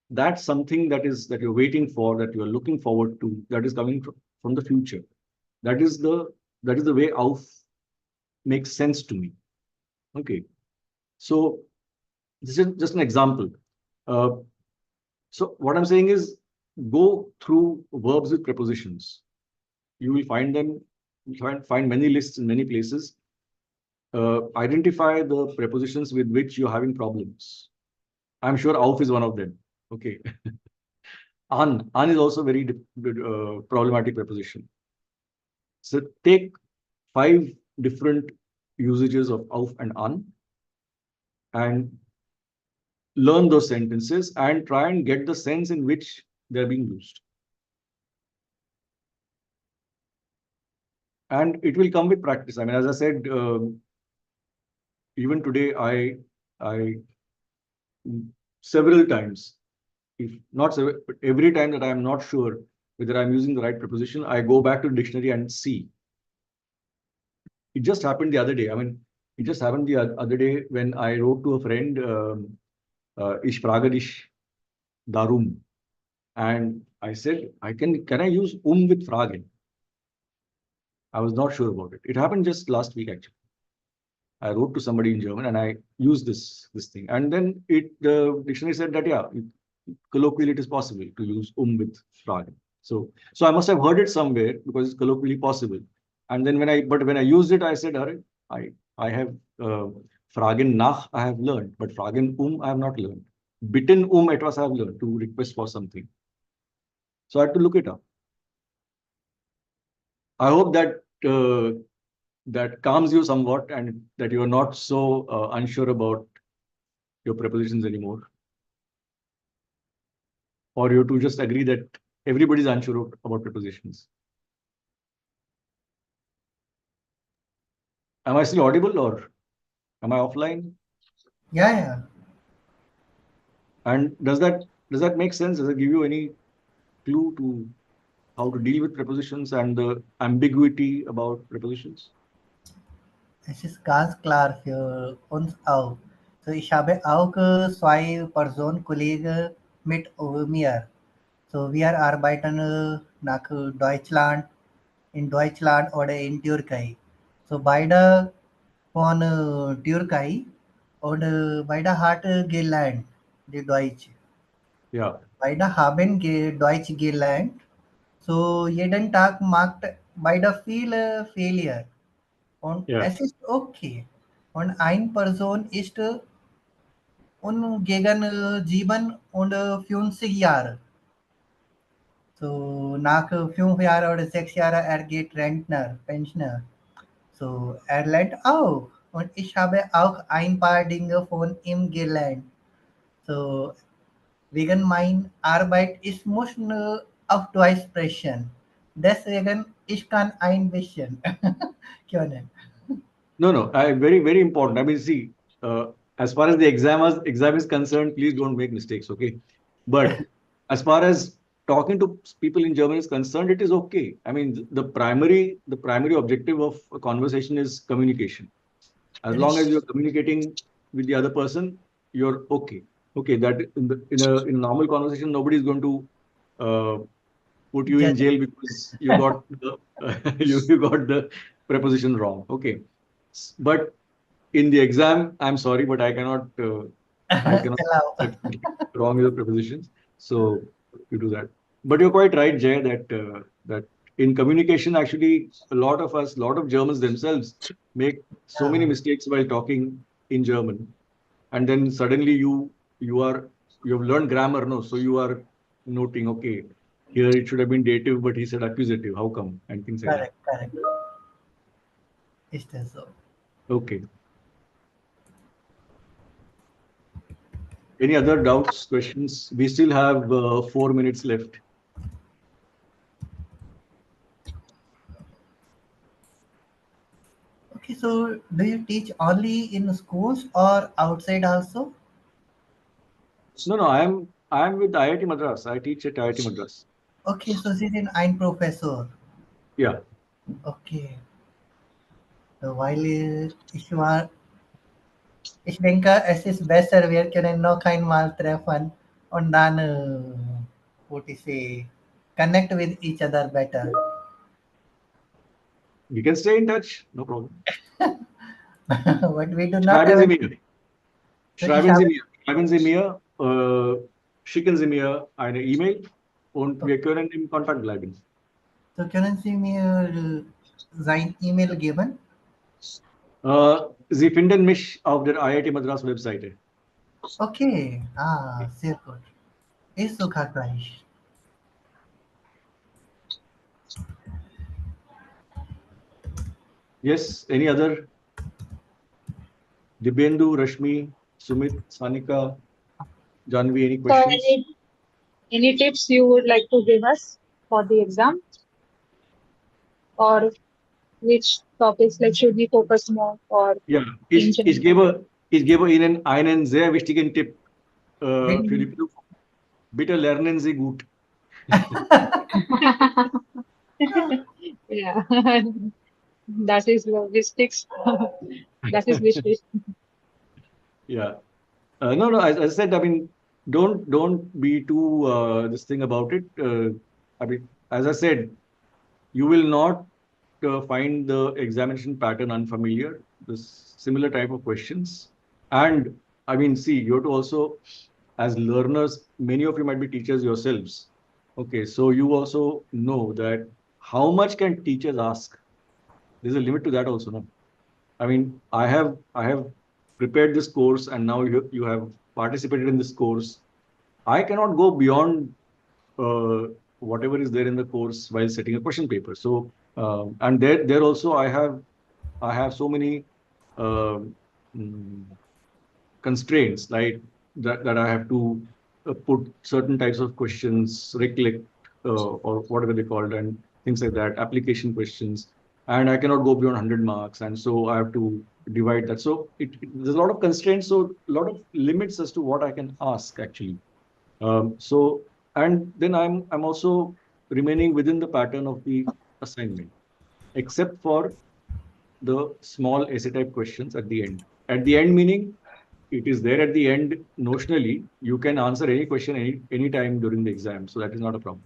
that's something that you're waiting for, that you're looking forward to, that is coming from the future. That is the way auf makes sense to me. Okay. So this is just an example. So what I'm saying is, go through verbs with prepositions. You will find them, find many lists in many places. Identify the prepositions with which you're having problems. I'm sure auf is one of them. Okay. An is also very problematic preposition. So take 5 different usages of auf and an and learn those sentences and try and get the sense in which they're being used. And it will come with practice. I mean, as I said, even today, I several times, if not several, but every time that I'm not sure whether I'm using the right preposition, I go back to the dictionary and see. It just happened the other day. I mean, it just happened the other day when I wrote to a friend, Ich frage dich darum. And I said, can I use with fragen? I was not sure about it. It happened just last week, actually. I wrote to somebody in German and I used this thing. And then the dictionary said that, yeah, colloquially it is possible to use with fragen. So I must have heard it somewhere because it's colloquially possible. And then when I used it, I said, I have fragen nach I have learned, but fragen I have not learned. Bitten etwas I have learned, to request for something. So I had to look it up. I hope that that calms you somewhat and that you are not so unsure about your prepositions anymore. Or you to just agree that everybody's unsure about prepositions. Am I still audible or am I offline? Yeah. And does that make sense? Does it give you any clue to how to deal with prepositions and the ambiguity about prepositions? Es ist ganz klar für uns auch. So, ich habe auch 2 Personenkollegen mit mir. So, wir arbeiten nach Deutschland, in Deutschland oder in Türkei. So, beide von Türkei und beide hat gelernt, die Deutsch. Yeah. Beide haben Deutsch gelernt. So, jeden Tag macht beide viel Fehler. Und Yeah. es ist okay. Und eine Person ist gegen 57 Jahre. So nach 5 Jahren oder 6 Jahren geht Rentner, Pensioner. So lernt auch. Und ich habe auch ein paar Dinge von ihm gelernt. So wegen meiner Arbeit, ich muss nur auf Deutsch sprechen. Deswegen, ich kann ein bisschen können. No, very, very important. I mean, see, as far as the exam is concerned, please don't make mistakes, okay? But as far as talking to people in German is concerned, it is okay. I mean, the primary objective of a conversation is communication. As long as you're communicating with the other person, you're okay. Okay, that in a normal conversation, nobody is going to uh, put you in Judge. jail because you got the you got the preposition wrong. Okay, but in the exam, I'm sorry, but I cannot Allow. wrong with the prepositions. So you do that. But you're quite right, Jay, that in communication, actually, a lot of Germans themselves make so many Yeah. mistakes while talking in German, and then suddenly you have learned grammar, no? So you are noting, okay, here it should have been dative, but he said accusative. How come? And things like that. Correct, correct. Is that so? Okay. Any other doubts, questions? We still have 4 minutes left. Okay, so do you teach only in schools or outside also? No, I am with IIT Madras. I teach at IIT Madras. Okay, so Sie sind ein Professor. Yeah. Okay. So ich denke, es ist besser, wir können noch einmal treffen und dann, what is say, connect with each other better. We can stay in touch. No problem. But we do not Schreiben have Sie a, mir. so ich habe, Schreiben Sie mir, schicken Sie mir eine E-Mail und wir können im Kontakt bleiben. so können Sie mir sein E-Mail geben? Sie finden mich auf der IIT Madras Webseite. Okay, sehr gut. Ist sogar gleich. Yes, any other? Dibendu, Rashmi, Sumit, Sanika, Janvi, any So questions? any tips you would like to give us for the exam, or which topics like should we focus more, or Ja, in ich gebe Ihnen einen sehr wichtigen Tipp für die Wenn, Prüfung. Bitte lernen Sie gut. yeah, that is wish sticks. That is wish list. Yeah. No. As I said, I mean, don't be too this thing about it. I mean, as I said, you will not find the examination pattern unfamiliar. This similar type of questions, and I mean, see, you have to also, as learners, many of you might be teachers yourselves. Okay, so you also know that how much can teachers ask? There's a limit to that also, no? I mean, I have prepared this course, and now you have participated in this course. I cannot go beyond uh, whatever is there in the course while setting a question paper. So and there also I have so many uh, mm, constraints, like that I have to put certain types of questions, recollect or whatever they called, and things like that, application questions, and I cannot go beyond 100 marks, and so I have to divide that. So there's a lot of constraints, so a lot of limits as to what I can ask actually. So and then I'm also remaining within the pattern of the assignment, except for the small essay type questions at the end. At the end, meaning it is there at the end notionally. You can answer any question any time during the exam, so that is not a problem.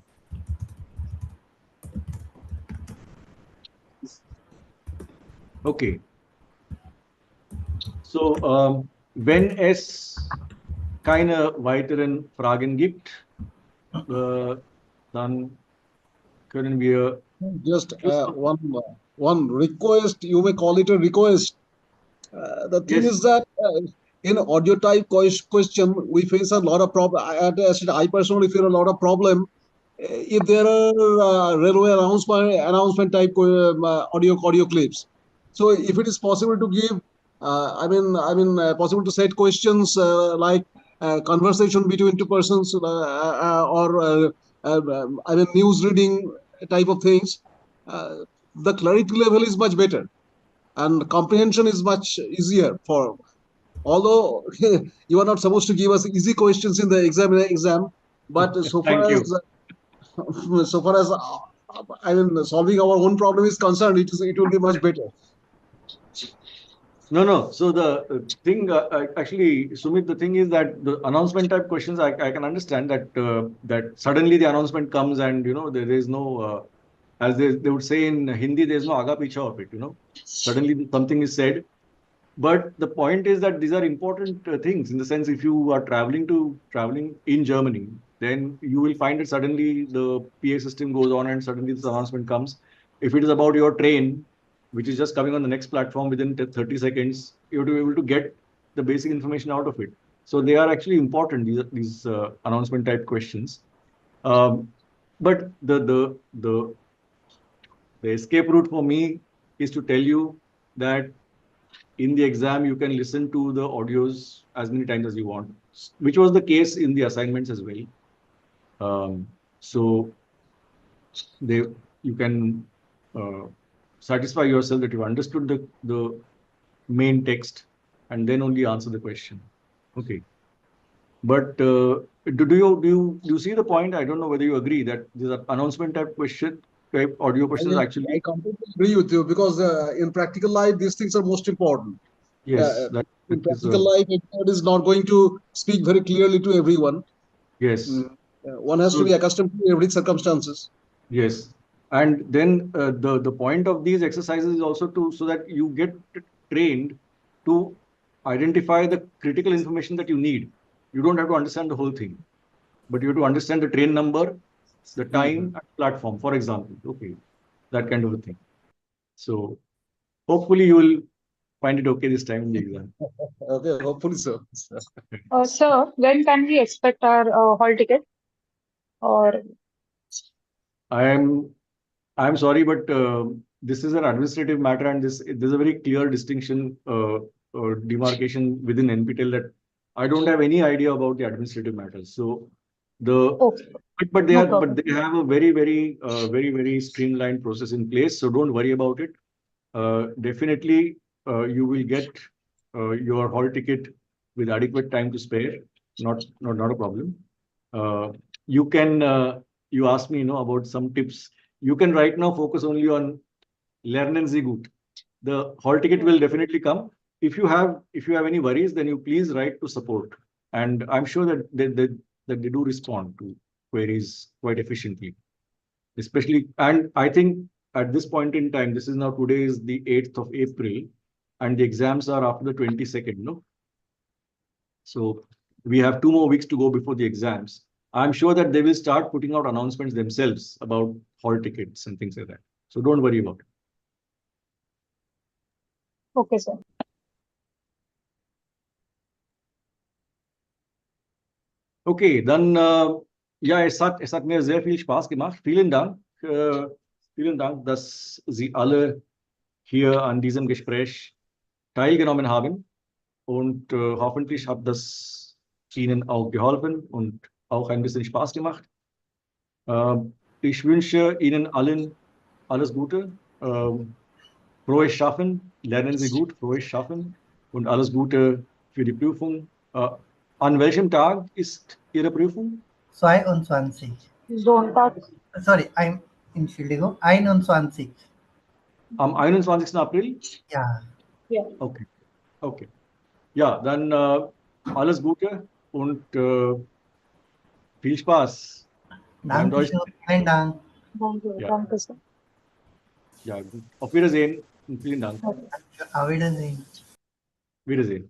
Okay. So wenn es keine weiteren Fragen gibt, dann können wir. Just one request, you may call it a request. The thing Yes. is that in audio type question, we face a lot of problem. I personally feel a lot of problem if there are railway announcement type audio clips. So if it is possible to give, possible to set questions like conversation between two persons or news reading type of things, the clarity level is much better and comprehension is much easier for Although you are not supposed to give us easy questions in the exam, but so far Thank you. as so far as I mean solving our own problem is concerned, it will be much better. No. So the thing, actually, Sumit, the thing is that the announcement type questions, I can understand that suddenly the announcement comes and there is no, as they would say in Hindi, there is no aga picha of it. Suddenly something is said. But the point is that these are important things in the sense if you are traveling in Germany, then you will find that suddenly the PA system goes on and suddenly this announcement comes. If it is about your train, which is just coming on the next platform within 30 seconds, you have to be able to get the basic information out of it. So they are actually important, these announcement type questions. But the escape route for me is to tell you that in the exam, you can listen to the audios as many times as you want, which was the case in the assignments as well. So they you can satisfy yourself that you understood the main text and then only answer the question. Okay. But do you see the point? I don't know whether you agree that these are announcement type audio questions I actually. completely agree with you because in practical life, these things are most important. Yes, that In is practical life, everyone is not going to speak very clearly to everyone. yes. One has to So be accustomed to every circumstances. yes, and then the point of these exercises is also to so that you get trained to identify the critical information that you need. You don't have to understand the whole thing, but you have to understand the train number, the time, and platform, for example. Okay, that kind of a thing. So hopefully you will find it okay this time in the exam. Okay, hopefully so. Sir, when can we expect our hall ticket? Or I am I'm sorry, but this is an administrative matter, and there's a very clear distinction, demarcation within NPTEL that I don't have any idea about the administrative matters. So the okay, but no but problem. they have a very streamlined process in place. So don't worry about it. Definitely, you will get your hall ticket with adequate time to spare. Not a problem. Uh, you can you asked me, about some tips. You can right now focus only on Lernen Sie gut. The hall ticket will definitely come. If you have any worries, then you please write to support, and I'm sure that they do respond to queries quite efficiently. Especially, and I think at this point in time, this is now today is the 8th of April, and the exams are after the 22nd. No, so we have 2 more weeks to go before the exams. I'm sure that they will start putting out announcements themselves about hall tickets and things like that. So don't worry about it. Okay, sir. Okay, dann ja, es hat mir sehr viel Spaß gemacht. Vielen Dank, dass Sie alle hier an diesem Gespräch teilgenommen haben. Und hoffentlich hat das Ihnen auch geholfen und auch ein bisschen Spaß gemacht. Ich wünsche Ihnen allen alles Gute, frohes Schaffen, lernen Sie gut, frohes Schaffen und alles Gute für die Prüfung. An welchem Tag ist Ihre Prüfung? 22. Sonntag, Sorry, Entschuldigung, 21. Am 21. April? Ja, ja. Okay, okay. Ja, dann alles Gute und viel Spaß beim danke Deutsch. schön, vielen Dank. Danke, Ja, danke, sir. ja, gut. Auf Wiedersehen und vielen Dank. Okay. Auf Wiedersehen. Wiedersehen.